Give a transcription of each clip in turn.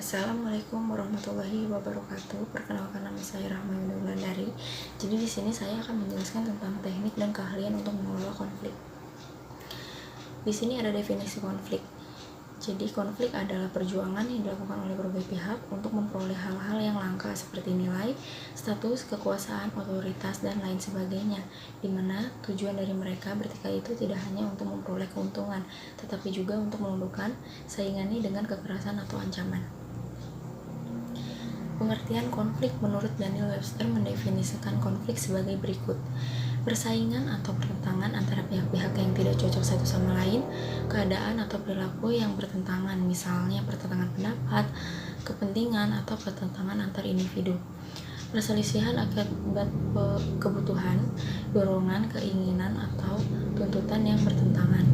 Assalamualaikum warahmatullahi wabarakatuh. Perkenalkan, nama saya Rahma Yunda Wulandari. Jadi di sini saya akan menjelaskan tentang teknik dan keahlian untuk mengelola konflik. Di sini ada definisi konflik. Jadi konflik adalah perjuangan yang dilakukan oleh berbagai pihak untuk memperoleh hal-hal yang langka seperti nilai, status, kekuasaan, otoritas, dan lain sebagainya, di mana tujuan dari mereka bertikai itu tidak hanya untuk memperoleh keuntungan, tetapi juga untuk meluluhkan saingannya dengan kekerasan atau ancaman. Pengertian konflik menurut Daniel Webster mendefinisikan konflik sebagai berikut: persaingan atau pertentangan antara pihak-pihak yang tidak cocok satu sama lain, keadaan atau perilaku yang bertentangan, misalnya pertentangan pendapat, kepentingan, atau pertentangan antar individu. Perselisihan akibat kebutuhan, dorongan, keinginan, atau tuntutan yang bertentangan.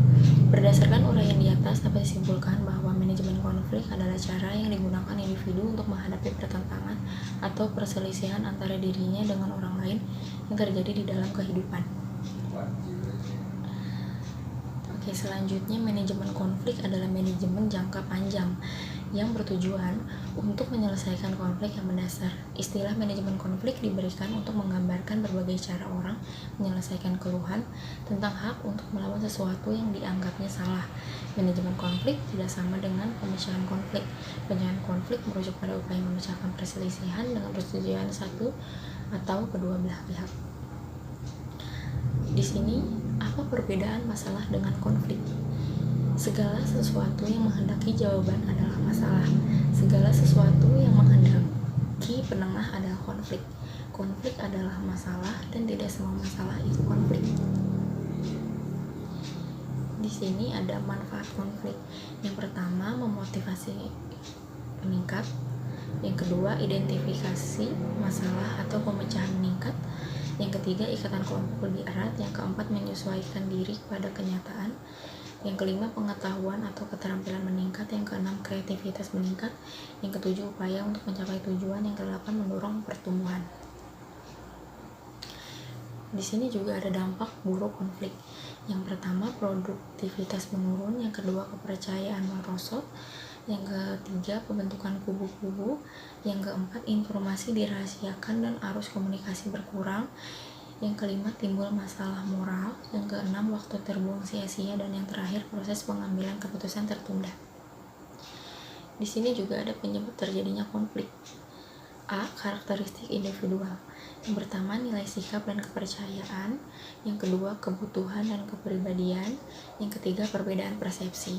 Berdasarkan uraian di atas, dapat disimpulkan bahwa manajemen konflik adalah cara yang digunakan individu untuk menghadapi pertentangan atau perselisihan antara dirinya dengan orang lain yang terjadi di dalam kehidupan. Oke, selanjutnya manajemen konflik adalah manajemen jangka panjang yang bertujuan untuk menyelesaikan konflik yang mendasar. Istilah manajemen konflik diberikan untuk menggambarkan berbagai cara orang menyelesaikan keluhan tentang hak untuk melawan sesuatu yang dianggapnya salah. Manajemen konflik tidak sama dengan pemecahan konflik. Pemecahan konflik merujuk pada upaya memecahkan perselisihan dengan persetujuan satu atau kedua belah pihak. Di sini, apa perbedaan masalah dengan konflik? Segala sesuatu yang menghendaki jawaban adalah masalah. Segala sesuatu yang menghendaki penengah adalah konflik. Konflik adalah masalah dan tidak semua masalah itu konflik. Di sini ada manfaat konflik. Yang pertama, memotivasi meningkat. Yang kedua, identifikasi masalah atau pemecahan meningkat. Yang ketiga, ikatan kelompok lebih erat. Yang keempat, menyesuaikan diri pada kenyataan. Yang kelima, pengetahuan atau keterampilan meningkat. Yang keenam, kreativitas meningkat. Yang ketujuh, upaya untuk mencapai tujuan. Yang kedelapan, mendorong pertumbuhan. Di sini juga ada dampak buruk konflik. Yang pertama, produktivitas menurun. Yang kedua, kepercayaan merosot. Yang ketiga, pembentukan kubu-kubu. Yang keempat, informasi dirahasiakan dan arus komunikasi berkurang. Yang kelima, timbul masalah moral. Yang keenam, waktu terbuang sia-sia. Dan yang terakhir, proses pengambilan keputusan tertunda. Di sini juga ada penyebab terjadinya konflik. A. Karakteristik individual. Yang pertama, nilai sikap dan kepercayaan. Yang kedua, kebutuhan dan kepribadian. Yang ketiga, perbedaan persepsi.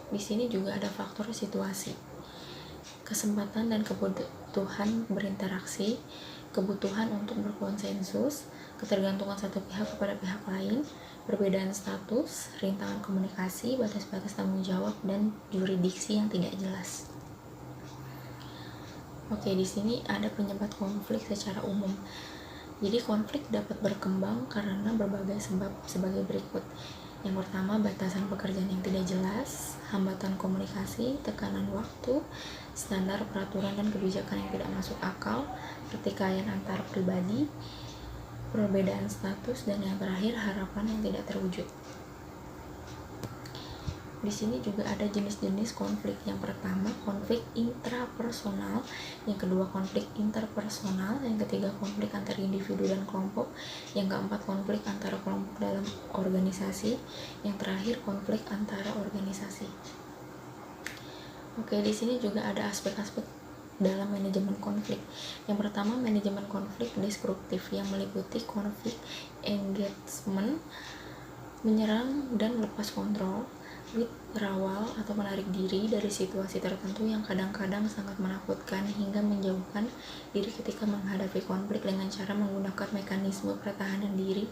Di sini juga ada faktor situasi, kesempatan dan kebutuhan berinteraksi, kebutuhan untuk berkonsensus, ketergantungan satu pihak kepada pihak lain, perbedaan status, rintangan komunikasi, batas-batas tanggung jawab, dan yurisdiksi yang tidak jelas. Oke, di sini ada penyebab konflik secara umum. Jadi konflik dapat berkembang karena berbagai sebab sebagai berikut. Yang pertama, batasan pekerjaan yang tidak jelas, hambatan komunikasi, tekanan waktu, standar peraturan dan kebijakan yang tidak masuk akal, pertikaian antar pribadi, perbedaan status, dan yang terakhir, harapan yang tidak terwujud. Di sini juga ada jenis-jenis konflik. Yang pertama, konflik intrapersonal. Yang kedua, konflik interpersonal. Yang ketiga, konflik antar individu dan kelompok. Yang keempat, konflik antara kelompok dalam organisasi. Yang terakhir, konflik antara organisasi. Oke, di sini juga ada aspek-aspek dalam manajemen konflik. Yang pertama, manajemen konflik destruktif yang meliputi konflik engagement, menyerang dan lepas kontrol, withdrawal atau menarik diri dari situasi tertentu yang kadang-kadang sangat menakutkan hingga menjauhkan diri ketika menghadapi konflik dengan cara menggunakan mekanisme pertahanan diri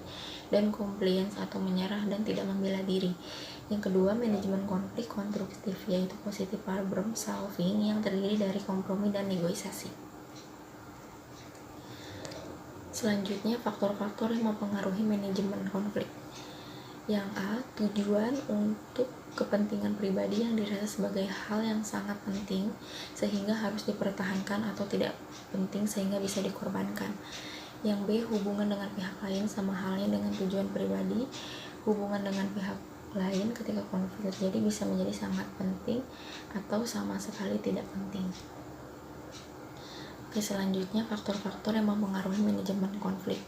dan compliance atau menyerah dan tidak membela diri. Yang kedua, manajemen konflik konstruktif, yaitu positive problem solving yang terdiri dari kompromi dan negosiasi. Selanjutnya, faktor-faktor yang mempengaruhi manajemen konflik. Yang A, tujuan untuk kepentingan pribadi yang dirasa sebagai hal yang sangat penting sehingga harus dipertahankan atau tidak penting sehingga bisa dikorbankan. Yang B, hubungan dengan pihak lain sama halnya dengan tujuan pribadi. Hubungan dengan pihak lain ketika konflik terjadi bisa menjadi sangat penting atau sama sekali tidak penting. Oke, selanjutnya faktor-faktor yang mempengaruhi manajemen konflik.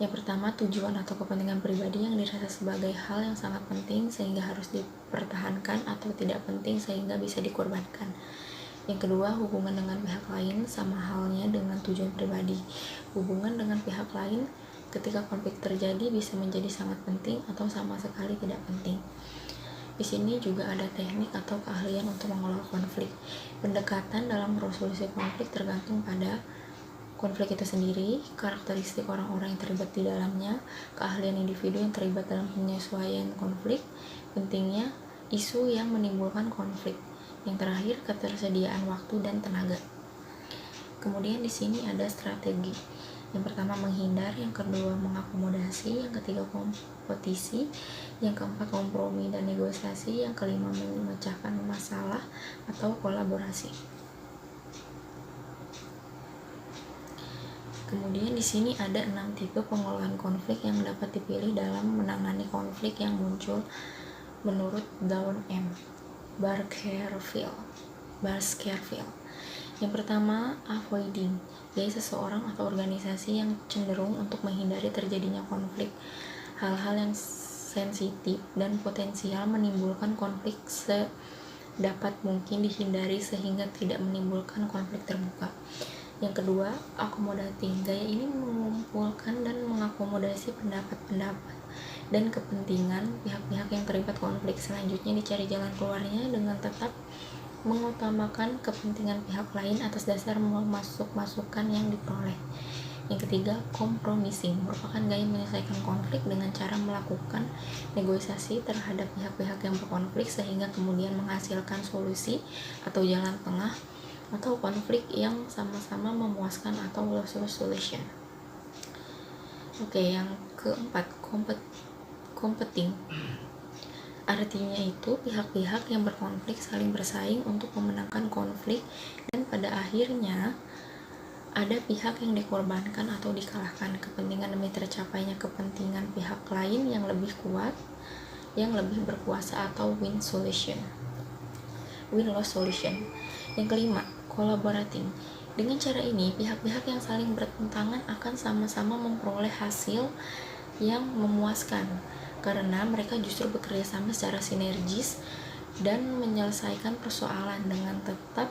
Yang pertama, tujuan atau kepentingan pribadi yang dirasa sebagai hal yang sangat penting sehingga harus dipertahankan atau tidak penting sehingga bisa dikorbankan. Yang kedua, hubungan dengan pihak lain sama halnya dengan tujuan pribadi. Hubungan dengan pihak lain ketika konflik terjadi bisa menjadi sangat penting atau sama sekali tidak penting. Di sini juga ada teknik atau keahlian untuk mengelola konflik. Pendekatan dalam resolusi konflik tergantung pada konflik itu sendiri, karakteristik orang-orang yang terlibat di dalamnya, keahlian individu yang terlibat dalam penyesuaian konflik, pentingnya isu yang menimbulkan konflik. Yang terakhir, ketersediaan waktu dan tenaga. Kemudian di sini ada strategi. Yang pertama menghindar, yang kedua mengakomodasi, yang ketiga kompetisi, yang keempat kompromi dan negosiasi, yang kelima memecahkan masalah atau kolaborasi. Kemudian di sini ada 6 tipe pengelolaan konflik yang dapat dipilih dalam menangani konflik yang muncul menurut Dawn M. Baskerville. Yang pertama, avoiding, yaitu seseorang atau organisasi yang cenderung untuk menghindari terjadinya konflik. Hal-hal yang sensitif dan potensial menimbulkan konflik sedapat mungkin dihindari sehingga tidak menimbulkan konflik terbuka. Yang kedua, accommodating. Gaya ini mengumpulkan dan mengakomodasi pendapat-pendapat dan kepentingan pihak-pihak yang terlibat konflik. Selanjutnya dicari jalan keluarnya dengan tetap mengutamakan kepentingan pihak lain atas dasar masukan yang diperoleh. Yang ketiga, compromising merupakan gaya menyelesaikan konflik dengan cara melakukan negosiasi terhadap pihak-pihak yang berkonflik sehingga kemudian menghasilkan solusi atau jalan tengah atau konflik yang sama-sama memuaskan atau loss-loss solution. Oke, yang keempat, competing. Artinya itu pihak-pihak yang berkonflik saling bersaing untuk memenangkan konflik dan pada akhirnya ada pihak yang dikorbankan atau dikalahkan kepentingan demi tercapainya kepentingan pihak lain yang lebih kuat, yang lebih berkuasa atau win-loss solution. Yang kelima, collaborating. Dengan cara ini, pihak-pihak yang saling bertentangan akan sama-sama memperoleh hasil yang memuaskan karena mereka justru bekerja sama secara sinergis dan menyelesaikan persoalan dengan tetap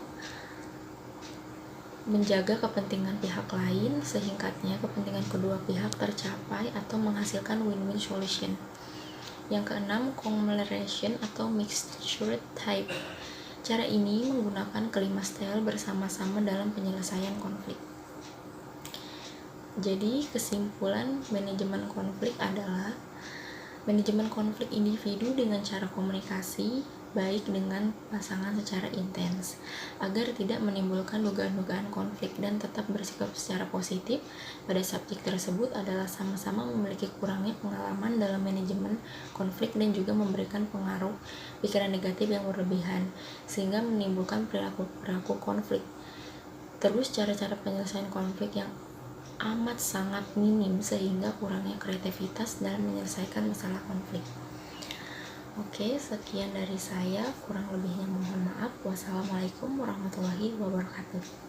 menjaga kepentingan pihak lain sehingkatnya kepentingan kedua pihak tercapai atau menghasilkan win-win solution. Yang keenam, conglomeration atau mixture type. Cara ini menggunakan kelima style bersama-sama dalam penyelesaian konflik. Jadi kesimpulan manajemen konflik adalah manajemen konflik individu dengan cara komunikasi baik dengan pasangan secara intens agar tidak menimbulkan dugaan-dugaan konflik dan tetap bersikap secara positif pada subjek tersebut adalah sama-sama memiliki kurangnya pengalaman dalam manajemen konflik dan juga memberikan pengaruh pikiran negatif yang berlebihan sehingga menimbulkan perilaku konflik. Terus cara-cara penyelesaian konflik yang amat sangat minim sehingga kurangnya kreativitas dalam menyelesaikan masalah konflik. Oke, sekian dari saya, kurang lebihnya mohon maaf. Wassalamualaikum warahmatullahi wabarakatuh.